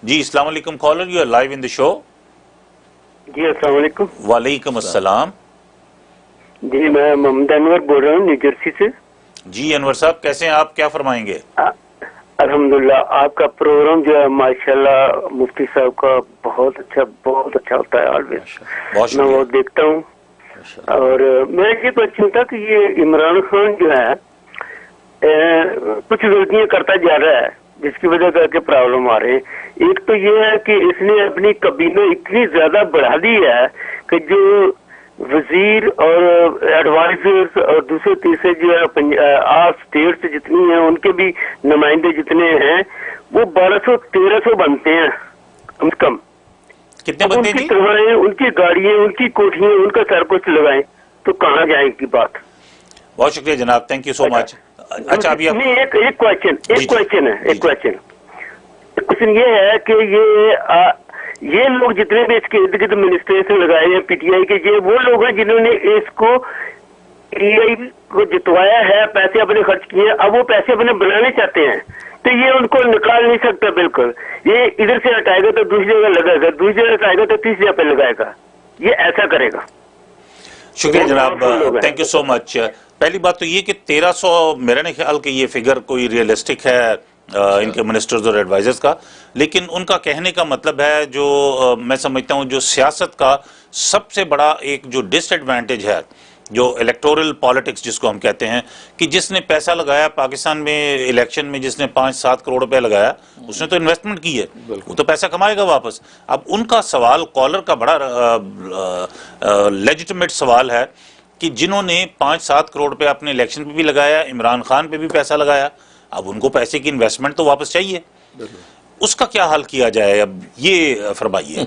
جی السلام علیکم caller, you are live in the show. جی السلام علیکم. وعلیکم السلام. جی میں محمد انور بول رہا ہوں نیو جرسی سے. جی انور صاحب کیسے ہیں آپ، کیا فرمائیں گے؟ الحمدللہ آپ کا پروگرام جو ہے ماشاءاللہ مفتی صاحب کا بہت اچھا ہوتا ہے آلویز. میں وہ دیکھتا ہوں. اور میرا یہ کوشچن تھا کہ یہ عمران خان جو ہے کچھ غلطیاں کرتا جا رہا ہے جس کی وجہ کر کے پرابلم آ رہے ہیں. ایک تو یہ ہے کہ اس نے اپنی کابینہ اتنی زیادہ بڑھا دی ہے کہ جو وزیر اور ایڈوائزرز اور دوسرے تیسرے جو ہے آف اسٹیٹس جتنی ہیں ان کے بھی نمائندے جتنے ہیں وہ 1200-1300 بنتے ہیں کم سے کم. کتنے بنتے ہیں؟ ان کی تلواریں، ان کی گاڑیاں، ان کی کوٹھیاں، ان کا سر کچھ لگائیں تو کہاں جائے گی بات. بہت شکریہ جناب، تھینک یو سو مچ. اچھا ابھی ایک کوشچن یہ ہے کہ یہ لوگ جتنے بھی اس کے ارد گرد منسٹریشن لگائے ہیں پی ٹی آئی کے، یہ وہ لوگ ہیں جنہوں نے اس کو پی آئی کو جتوایا ہے، پیسے اپنے خرچ کیے، اب وہ پیسے اپنے بنانے چاہتے ہیں تو یہ ان کو نکال نہیں سکتا. بالکل یہ ادھر سے ہٹائے گا تو دوسری جگہ لگائے گا، دوسری جگہ ہٹائے گا تو تیسری جگہ پہ لگائے گا. یہ ایسا کرے گا. شکریہ جناب، تھینک یو سو مچ. پہلی بات تو یہ کہ 1300 میرا نہیں خیال کہ یہ فگر کوئی ریئلسٹک ہے ان کے منسٹرز اور ایڈوائزرز کا، لیکن ان کا کہنے کا مطلب ہے جو میں سمجھتا ہوں جو سیاست کا سب سے بڑا ایک جو ڈس ایڈوانٹیج ہے، جو الیکٹورل پالیٹکس جس کو ہم کہتے ہیں، کہ جس نے پیسہ لگایا پاکستان میں الیکشن میں، جس نے 5-7 کروڑ روپے لگایا اس نے تو انویسٹمنٹ کی ہے، وہ تو پیسہ کمائے گا واپس. اب ان کا سوال کالر کا بڑا لیجٹمیٹ سوال ہے کہ جنہوں نے 5-7 کروڑ روپے اپنے الیکشن پہ بھی لگایا، عمران خان پہ بھی پیسہ لگایا، اب ان کو پیسے کی انویسٹمنٹ تو واپس چاہیے. اس کا کیا حل کیا جائے، اب یہ فرمائیے.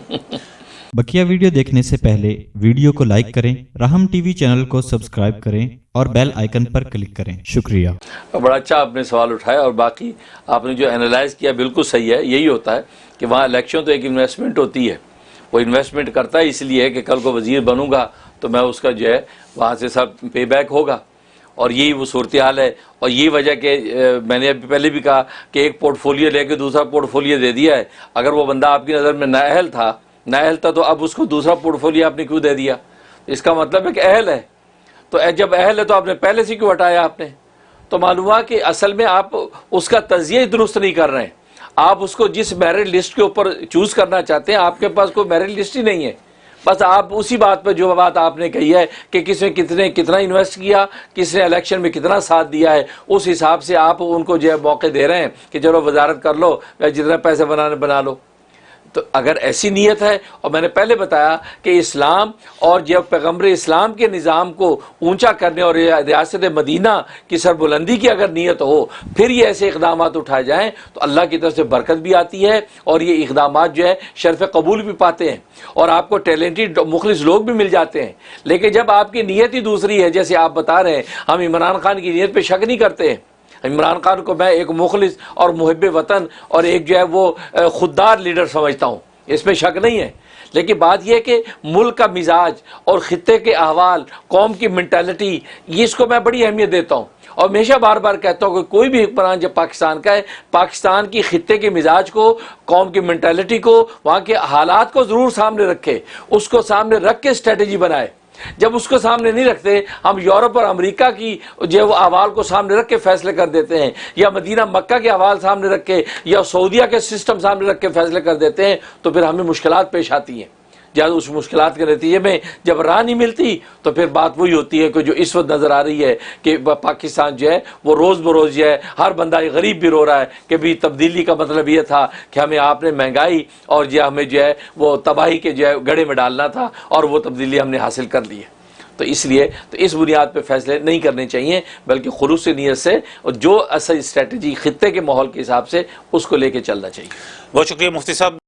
بقیہ ویڈیو دیکھنے سے پہلے ویڈیو کو لائک کریں، رحم ٹی وی چینل کو سبسکرائب کریں اور بیل آئیکن پر کلک کریں. شکریہ. بڑا اچھا آپ نے سوال اٹھایا، اور باقی آپ نے جو اینالائز کیا بالکل صحیح ہے. یہی ہوتا ہے کہ وہاں الیکشن تو ایک انویسٹمنٹ ہوتی ہے، وہ انویسٹمنٹ کرتا ہے اس لیے کہ کل کو وزیر بنوں گا تو میں اس کا جو ہے وہاں سے سب پے بیک ہوگا، اور یہی وہ صورتحال ہے. اور یہی وجہ کہ میں نے ابھی پہلے بھی کہا کہ ایک پورٹ فولیو لے کے دوسرا پورٹ فولیو دے دیا ہے. اگر وہ بندہ آپ کی نظر میں نااہل تھا تو اب اس کو دوسرا پورٹ فولیو آپ نے کیوں دے دیا؟ اس کا مطلب ہے کہ اہل ہے. تو جب اہل ہے تو آپ نے پہلے سے کیوں ہٹایا آپ نے؟ تو معلوم ہوا کہ اصل میں آپ اس کا تجزیہ درست نہیں کر رہے ہیں. آپ اس کو جس میرٹ لسٹ کے اوپر چوز کرنا چاہتے ہیں، آپ کے پاس کوئی میرٹ لسٹ ہی نہیں ہے. بس آپ اسی بات پہ جو بات آپ نے کہی ہے کہ کس نے کتنا انویسٹ کیا، کس نے الیکشن میں کتنا ساتھ دیا ہے، اس حساب سے آپ ان کو جو ہے موقع دے رہے ہیں کہ چلو وزارت کر لو یا جتنا پیسے بنا لو. تو اگر ایسی نیت ہے، اور میں نے پہلے بتایا کہ اسلام اور جب پیغمبر اسلام کے نظام کو اونچا کرنے اور ریاست مدینہ کی سربلندی کی اگر نیت ہو، پھر یہ ایسے اقدامات اٹھائے جائیں تو اللہ کی طرف سے برکت بھی آتی ہے، اور یہ اقدامات جو ہے شرف قبول بھی پاتے ہیں، اور آپ کو ٹیلنٹڈ مخلص لوگ بھی مل جاتے ہیں. لیکن جب آپ کی نیت ہی دوسری ہے، جیسے آپ بتا رہے ہیں، ہم عمران خان کی نیت پہ شک نہیں کرتے ہیں. عمران خان کو میں ایک مخلص اور محب وطن اور ایک جو ہے وہ خوددار لیڈر سمجھتا ہوں، اس میں شک نہیں ہے. لیکن بات یہ ہے کہ ملک کا مزاج اور خطے کے احوال، قوم کی منٹیلٹی، اس کو میں بڑی اہمیت دیتا ہوں. اور ہمیشہ بار بار کہتا ہوں کہ کوئی بھی حکمران جب پاکستان کا ہے، پاکستان کی خطے کے مزاج کو، قوم کی منٹیلٹی کو، وہاں کے حالات کو ضرور سامنے رکھے، اس کو سامنے رکھ کے اسٹریٹجی بنائے. جب اس کو سامنے نہیں رکھتے، ہم یورپ اور امریکہ کی جو احوال کو سامنے رکھ کے فیصلے کر دیتے ہیں، یا مدینہ مکہ کے احوال سامنے رکھ کے، یا سعودیہ کے سسٹم سامنے رکھ کے فیصلے کر دیتے ہیں، تو پھر ہمیں مشکلات پیش آتی ہیں. جب اس مشکلات کے نتیجے میں جب راہ نہیں ملتی تو پھر بات وہی ہوتی ہے کہ جو اس وقت نظر آ رہی ہے کہ پاکستان جو ہے وہ روز بروز جو ہے ہر بندہ غریب بھی رو رہا ہے کہ بھی تبدیلی کا مطلب یہ تھا کہ ہمیں آپ نے مہنگائی اور جو ہمیں جو ہے وہ تباہی کے جو ہے گڑھے میں ڈالنا تھا، اور وہ تبدیلی ہم نے حاصل کر لی ہے. تو اس لیے تو اس بنیاد پہ فیصلے نہیں کرنے چاہیے، بلکہ خلوص نیت سے اور جو اصل اسٹریٹجی خطے کے ماحول کے حساب سے اس کو لے کے چلنا چاہیے. بہت شکریہ مفتی صاحب.